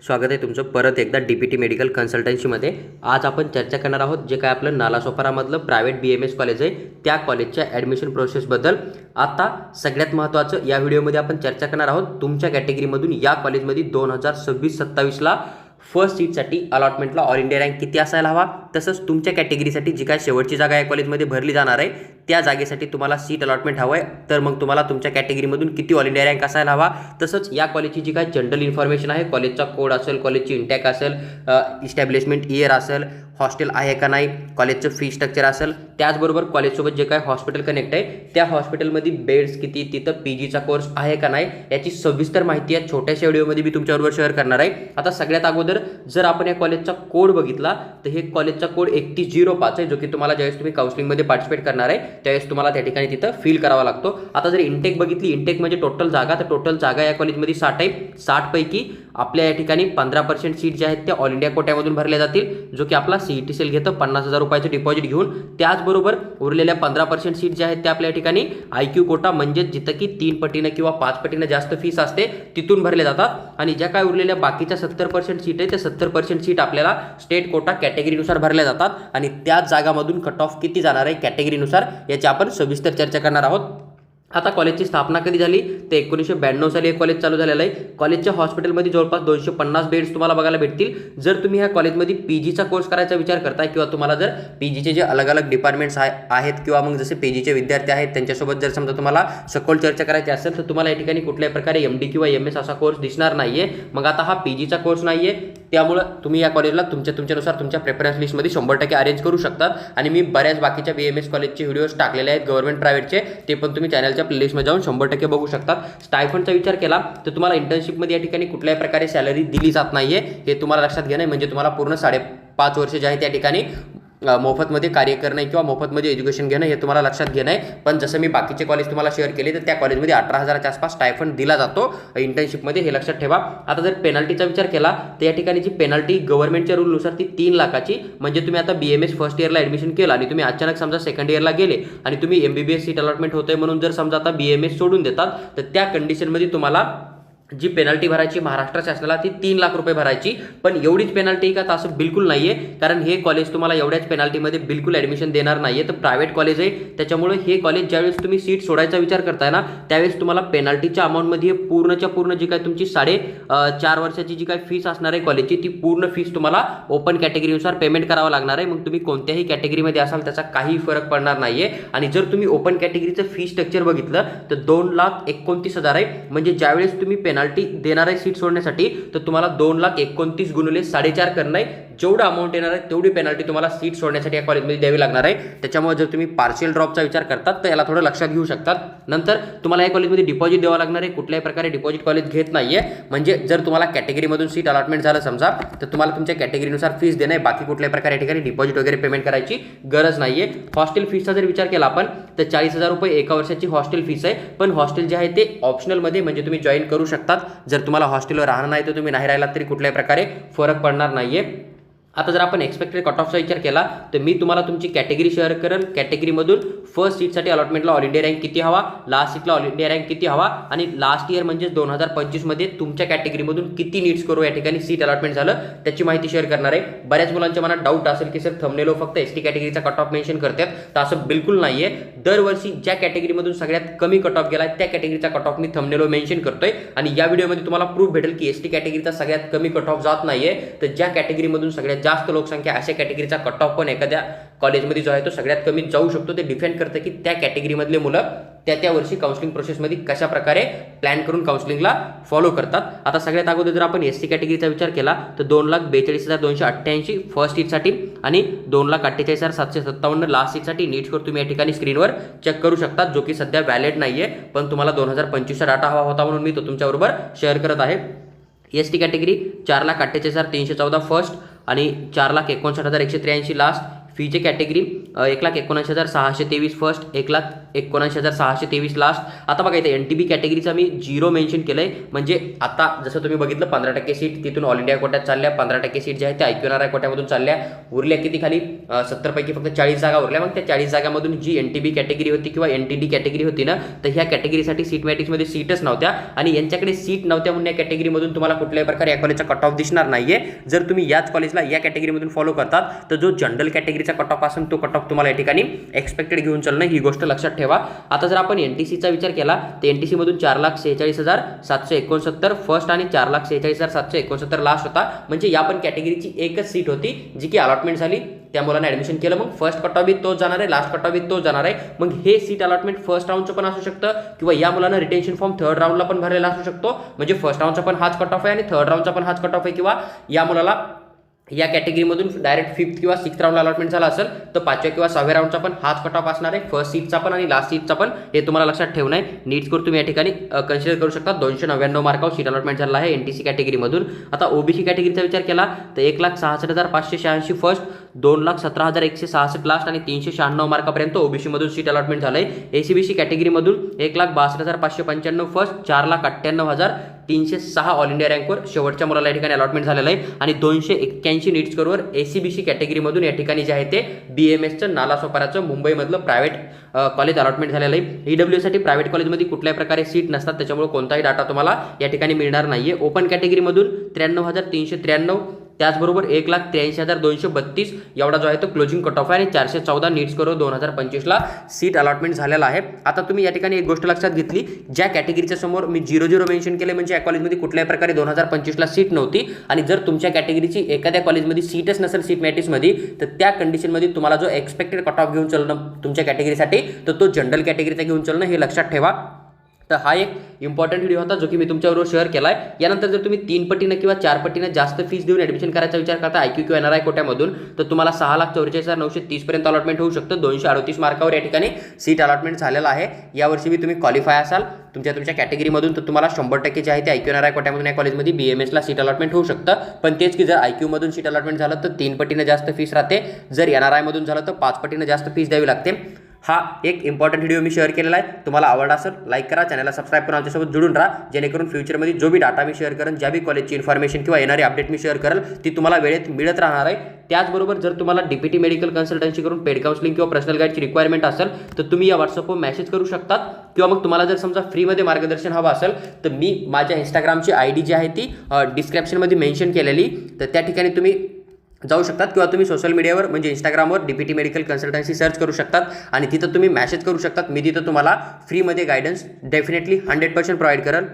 स्वागत आहे तुमचं परत एकदा DPT मेडिकल कन्सल्टन्सीमध्ये। आज आपण चर्चा करणार आहोत जे काय आपलं नालासोपारामधलं प्रायव्हेट BMS कॉलेज आहे त्या कॉलेजच्या ॲडमिशन प्रोसेसबद्दल। आता सगळ्यात महत्त्वाचं या व्हिडिओमध्ये आपण चर्चा करणार आहोत तुमच्या कॅटेगरीमधून या कॉलेजमध्ये 2026-27ला फर्स्ट सीटसाठी अलॉटमेंटला ऑल इंडिया रँक किती असायला हवा, तसंच तुमच्या कॅटेगरीसाठी जी काय शेवटची जागा या कॉलेजमध्ये भरली जाणार आहे त्या जागेसाठी तुम्हाला सीट अलॉटमेंट हवं आहे तर मग तुम्हाला तुमच्या कॅटेगरीमधून किती ऑल इंडिया रँक असायला हवा, तसंच या कॉलेजची जी काय जनरल इन्फॉर्मेशन आहे, कॉलेजचा कोड असेल, कॉलेजची इंटॅक असेल, इस्टॅब्लिशमेंट इयर असेल, हॉस्टेल आहे का नाही, कॉलेजचं फी स्ट्रक्चर असेल, त्याचबरोबर कॉलेजसोबत जे काय हॉस्पिटल कनेक्ट आहे त्या हॉस्पिटलमध्ये बेड्स किती, तिथं PGचा कोर्स आहे का नाही याची सविस्तर माहिती या छोट्याशा व्हिडिओमध्ये मी तुमच्याबरोबर शेअर करणार आहे। आता सगळ्यात अगोदर जर आपण या कॉलेजचा कोड बघितला तर हे कॉलेजचा कोड 3105 आहे, जो की तुम्हाला ज्यावेळेस तुम्ही काउन्सिलिंगमध्ये पार्टिसिपेट करणार आहे त्यावेळेस तुम्हाला त्या ठिकाणी तिथं फिल करावा लागतो। आता जर इंटेक बघितली, इंटेक म्हणजे टोटल जागा, तर टोटल जागा या कॉलेजमध्ये 60 आहे। 60 पैकी आपल्या या ठिकाणी 15% सीट ज्या आहेत त्या ऑल इंडिया कोट्यामधून भरल्या जातील, जो की आपला CET सेल घेतं 50,000 रुपयाचं डिपॉझिट घेऊन। त्याचबरोबर उरलेल्या 15% सीट ज्या आहेत त्या आपल्या ठिकाणी IQ कोटा म्हणजे जिथं की 3 पटीनं किंवा 5 पटीनं जास्त फीस असते तिथून भरले जातात। आणि ज्या काय उरलेल्या बाकीच्या 70% सीट आहे त्या 70% सीट आपल्याला स्टेट कोटा कॅटेगरीनुसार भरल्या जातात आणि त्याच जागामधून कट ऑफ किती जाणार आहे कॅटेगरीनुसार याची आपण सविस्तर चर्चा करणार आहोत। आता कॉलेजची स्थापना कधी झाली तर 1992 साली हे कॉलेज चालू झालेलं आहे। कॉलेजच्या हॉस्पिटलमध्ये जवळपास 250 बेड्स तुम्हाला बघायला भेटतील। जर तुम्ही ह्या कॉलेजमध्ये PGचा कोर्स करायचा विचार करताय किंवा तुम्हाला जर PGचे जे अलग अलग डिपार्टमेंट्स आहेत किंवा मग जसे PGचे विद्यार्थी आहेत त्यांच्यासोबत जर समजा तुम्हाला सखोल चर्चा करायची असेल तर तुम्हाला या ठिकाणी कुठल्याही प्रकारे MD किंवा MS असा कोर्स दिसणार नाहीये। मग आता हा PGचा कोर्स नाहीये त्यामुळे तुम्ही या कॉलेजला तुमच्यानुसार तुमच्या प्रेफरन्स लिस्टमध्ये 100% अरेंज करू शकतात। आणि मी बऱ्याच बाकीच्या BMS कॉलेजचे व्हिडिओज टाकलेले आहेत गव्हर्नमेंट प्रायव्हेटचे, ते पण तुम्ही चॅनलच्या प्लेलिस्टमध्ये जाऊन 100% बघू शकतात। स्टायफंडचा विचार केला तर तुम्हाला इंटर्नशिपमध्ये या ठिकाणी कुठल्याही प्रकारे सॅलरी दिली जात नाहीये, हे तुम्हाला लक्षात घेणं आहे। म्हणजे तुम्हाला पूर्ण 5.5 वर्ष जे आहे त्या ठिकाणी मोफतमध्ये कार्य करणं किंवा मोफतमध्ये एज्युकेशन घेणं हे तुम्हाला लक्षात घेणं आहे। पण जसं मी बाकीचे कॉलेज तुम्हाला शेअर केले तर त्या कॉलेजमध्ये 18,000च्या आसपास स्टायफंड दिला जातो इंटर्नशिपमध्ये, हे लक्षात ठेवा। आता जर पेनल्टीचा विचार केला तर या ठिकाणी जी पेनल्टी गव्हर्नमेंटच्या रूलनुसार ती 3 लाखाची, म्हणजे तुम्ही आता BMS फर्स्ट इयरला ॲडमिशन केलं आणि तुम्ही अचानक समजा सेकंड इयरला गेले आणि तुम्ही MBBS सीट अलॉटमेंट होतंय म्हणून जर समजा आता BMS सोडून देतात तर त्या कंडिशनमध्ये तुम्हाला जी पेनल्टी भरायची महाराष्ट्र शासनाला ती 3 लाख रुपये भरायची। पण एवढीच पेनल्टी का, तर असं बिलकुल नाहीये, कारण हे कॉलेज तुम्हाला एवढ्याच पेनल्टीमध्ये बिलकुल ॲडमिशन देणार नाहीये। तर प्रायव्हेट कॉलेज आहे त्याच्यामुळे हे कॉलेज ज्यावेळेस तुम्ही सीट सोडायचा विचार करताय ना त्यावेळेस तुम्हाला पेनल्टीच्या अमाऊंटमध्ये पूर्णच्या पूर्ण जी काय तुमची 4.5 वर्षाची जी काय फीस असणार आहे कॉलेजची ती पूर्ण फीस तुम्हाला ओपन कॅटेगरीनुसार पेमेंट करावं लागणार आहे। मग तुम्ही कोणत्याही कॅटेगरीमध्ये असाल त्याचा काही फरक पडणार नाहीये। आणि जर तुम्ही ओपन कॅटेगरीचं फी स्ट्रक्चर बघितलं तर 2,29,000 आहे, म्हणजे ज्यावेळेस तुम्ही पेनल्टी देणार आहे सीट सोडण्यासाठी तर तुम्हाला 2,29,000 गुणिले 4.5 करणं आहे, जेवढं अमाऊंट येणार आहे तेवढी पेनल्टी तुम्हाला सीट सोडण्यासाठी या कॉलेजमध्ये द्यावी लागणार आहे। त्याच्यामुळे जर तुम्ही पार्शियल ड्रॉपचा विचार करतात तर याला थोडं लक्षात घेऊ शकतात। नंतर तुम्हाला या कॉलेजमध्ये डिपॉझिट द्यावं लागणार आहे, कुठल्याही प्रकारे डिपॉझिट कॉलेज घेत नाहीये। म्हणजे जर तुम्हाला कॅटेगरीमधून सीट अलॉटमेंट झालं समजा तर तुम्हाला तुमच्या कॅटेगरीनुसार फीस देणं आहे, बाकी कुठल्याही प्रकारे या ठिकाणी डिपॉझिट वगैरे पेमेंट करायची गरज नाहीये। हॉस्टेल फीसचा जर विचार केला आपण तर 40,000 रुपये एका वर्षाची हॉस्टेल फीस आहे, पण हॉस्टेल जे आहे ते ऑप्शनलमध्ये, म्हणजे तुम्ही जॉईन करू शकतात। जर तुम्हाला हॉस्टेलवर राहणार नाही तर तुम्ही नाही राहिलात तरी कुठल्याही प्रकारे फरक पडणार नाहीये। आता जर आपण एक्सपेक्टेड कट ऑफचा विचार केला तर मी तुम्हाला तुमची कॅटेगरी शेअर करेन, कॅटेगरीमधून फर्स्ट सीटसाठी अलॉटमेंटला ऑल इंडिया रँक किती हवा, लास्ट सीटला ऑल इंडिया रँक किती हवा आणि लास्ट इयर म्हणजे 2025 मध्ये तुमच्या कॅटेगरीमधून किती नीट्स करू या ठिकाणी सीट अलॉटमेंट झालं त्याची माहिती शेअर करणार आहे। बऱ्याच मुलांच्या मनात डाऊट असेल की सर थंबनेलो फक्त ST कॅटेगरीचा कट ऑफ मेन्शन करतात, तर असं बिलकुल नाहीये। दरवर्षी ज्या कॅटेगरीमधून सगळ्यात कमी कट ऑफ गेलाय त्या कॅटेगरीचा कट ऑफ मी थंबनेलो मेन्शन करतोय आणि या व्हिडिओमध्ये तुम्हाला प्रूफ भेटेल की ST कॅटेगरीचा सगळ्यात कमी कट ऑफ जात नाहीये। तर ज्या कॅटेगरीमधून सगळ्यात जास्त लोकसंख्या अशा कॅटेगरीचा कट ऑफ पण एखाद्या कॉलेजमध्ये जो आहे तो सगळ्यात कमी जाऊ शकतो, ते डिपेंड करतं की त्या कॅटेगरीमधले मुलं त्या वर्षी काउन्सिलिंग प्रोसेसमध्ये कशा प्रकारे प्लॅन करून काउन्सिलिंगला फॉलो करतात। आता सगळ्यात अगोदर जर आपण SC कॅटेगरीचा विचार केला तर 2,42,288 फर्स्ट सीटसाठी आणि 2,48,757 लास्ट सीटसाठी नीट स्कोर तुम्ही या ठिकाणी स्क्रीनवर चेक करू शकता, जो की सध्या व्हॅलिड नाहीये, पण तुम्हाला 2025चा डाटा हवा होता म्हणून मी तो तुमच्याबरोबर शेअर करत आहे। ST कॅटेगरी 4,48,314 फर्स्ट आणि 4,59,183 लास्ट। फीचे कॅटेगरी 1,79,623 फर्स्ट, 1,79,623 लास्ट. आता बघा इथे NTB कॅटेगरीचा मी 0 मेन्शन केलं आहे. म्हणजे आता जसं तुम्ही बघितलं 15% सीट तिथून ऑल इंडिया कोट्यात चालल्या, 15% सीट ज्या आहेत त्या IQNRI कोट्यामधून चालल्या. उरल्या किती खाली 70 पैकी फक्त 40 जागा उरल्या. मग त्या 40 जागांमधून जी NTB कॅटेगरी होती किंवा NTD कॅटेगरी होती ना, तर ह्या कॅटेगरीसाठी सीट मॅट्रिक्समध्ये सीटच नव्हत्या आणि यांच्याकडे सीट नव्हत्या म्हणून या कॅटेगरीमधून तुम्हाला कुठल्याही प्रकारे या कॉलेजचा कट ऑफ दिसणार नाहीये. जर तुम्ही याच कॉलेजला या कॅटेगरीमधून फॉलो करतात तर जो जनरल कॅटेगरीचा कट ऑफ असेल तो कट ऑफ तुम्हाला या ठिकाणी एक्सपेक्टेड घेऊन चालणं, ही गोष्ट लक्षात ठेवा. आता जर आपण NTCचा विचार केला तर NTC मधून 4,46,769 फर्स्ट आणि 4,46,769 लास्ट होता. म्हणजे या पण कॅटेगरीची एकच सीट होती जी की अलॉटमेंट झाली, त्या मुलांना ॲडमिशन केलं. मग फर्स्ट कट ऑफ बी तोच जाणार आहे, लास्ट कट ऑफ बी तोच जाणार आहे. मग हे सीट अलॉटमेंट फर्स्ट राऊंडचं पण असू शकतं किंवा या मुलांना रिटेन्शन फॉर्म थर्ड राऊंडला पण भरलेला असू शकतो. म्हणजे फर्स्ट राऊंडचा पण हाच कट ऑफ आहे आणि थर्ड राऊंडचा पण हाच कट ऑफ आहे, किंवा या मुलाला या कॅटेगरीमधून डायरेक्ट 5th किंवा 6th राऊंडला अलॉटमेंट झाला असेल तर 5व्या किंवा 6व्या राऊंडचा पण हाच कट ऑफ असणार आहे, फर्स्ट सीटचा पण आणि लास्ट सीटचा पण. हे तुम्हाला लक्षात ठेवणं आहे. नीट स्कोर तुम्ही या ठिकाणी कन्सिडर करू शकता. 299 मार्कावर सीट अलॉटमेंट झाला आहे NTC कॅटेगरीमधून. आता OBC कॅटेगरीचा विचार केला तर 1,66,586 फर्स्ट, 2,17,166 लास्ट आणि 396 मार्कापर्यंत OBC मधून सीट अलॉटमेंट झालं आहे. ACBC कॅटेगरीमधून 1,62,595 फर्स्ट, 4,98,306 ऑल इंडिया रँकवर शेवटच्या मुलाला या ठिकाणी अलॉटमेंट झालेलं आहे आणि 281 नीट स्कोरवर ACBC कॅटेगरीमधून या ठिकाणी जे आहे ते BMSचं नालासोपाराचं मुंबईमधलं प्रायव्हेट कॉलेज अलॉटमेंट झालेलं आहे. EW साठी प्रायव्हेट कॉलेजमध्ये कुठल्याही प्रकारे सीट नसतात, त्याच्यामुळे कोणताही डाटा तुम्हाला या ठिकाणी मिळणार नाहीये. ओपन कॅटेगरीमधून 93,393, त्याचबरोबर 1,83,232 एवढा जो आहे तो क्लोजिंग कट ऑफ आहे आणि 414 नीट स्कोर 2025ला सीट अलॉटमेंट झालेला आहे. आता तुम्ही या ठिकाणी एक गोष्ट लक्षात घेतली, ज्या कॅटेगरीच्या समोर मी 00 मेन्शन केले म्हणजे या कॉलेजमध्ये कुठल्याही प्रकारे 2025ला सीट नव्हती. आणि जर तुमच्या कॅटेगरीची एखाद्या कॉलेजमध्ये सीटच नसेल सीट मॅट्रिक्समध्ये तर त्या कंडिशनमध्ये तुम्हाला जो एक्सपेक्टेड कट ऑफ घेऊन चालणं तुमच्या कॅटेगरीसाठी तर तो जनरल कॅटेगरीचा घेऊन चालणं, हे लक्षात ठेवा. तर हा एक इम्पॉर्टंट व्हिडिओ होता जो की मी तुमच्याबरोबर शेअर केला आहे. यानंतर जर तुम्ही 3 पटीनं किंवा 4 पटीनं जास्त फीस देऊन ॲडमिशन करायचा विचार करता IQQ NRI कोट्यामधून तर तुम्हाला 6,44,930 पर्यंत अलॉटमेंट होऊ शकतं. 238 मार्कावर या ठिकाणी सीट अलॉटमेंट झालेला आहे. यावर्षी तुम्ही क्वालिफाय असाल तुमच्या कॅटेगरीमधून तर तुम्हाला 100% जे आहे ते IQ NRI कोट्यामधून या कॉलेजमध्ये BMSला सीट अलॉटमेंट होऊ शकतं. पण तेच की जर IQ मधून सीट अलॉटमेंट झालं तर 3 पटीनं जास्त फीस राहते, जर NRI मधून झालं तर 5 पटीनं जास्त फीस द्यावी लागते. हा एक इम्पॉर्टंट व्हिडिओ मी शेअर केलेला आहे. तुम्हाला आवडला असेल लाईक करा, चॅनलला सबस्क्राईब करून आमच्यासोबत जुळून राहा, जेणेकरून फ्युचरमध्ये जो बी डाटा मी शेअर करेन, ज्या बी कॉलेजची इन्फॉर्मेशन किंवा येणारी अपडेट मी शेअर करेल ती तुम्हाला वेळेत मिळत राहणार आहे. त्याचबरोबर जर तुम्हाला DPT मेडिकल कन्सल्टन्सी करून पेड काउन्सिलिंग किंवा पर्सनल गाईडची रिक्वायरमेंट असेल तर तुम्ही या व्हॉट्सअपवर मेसेज करू शकतात, किंवा मग तुम्हाला जर समजा फ्रीमध्ये मार्गदर्शन हवं असेल तर मी माझ्या इंस्टाग्रामची ID जी आहे ती डिस्क्रिप्शनमध्ये मेन्शन केलेली, तर त्या ठिकाणी तुम्ही जाऊ शकतात किंवा तुम्ही सोशल मीडियावर म्हणजे इंस्टाग्रामवर DPT मेडिकल कन्सल्टन्सी सर्च करू शकतात आणि तिथं तुम्ही मेसेज करू शकतात. मी तिथं तुम्हाला फ्रीमध्ये गायडन्स डेफिनेटली 100% प्रोव्हाइड करेल.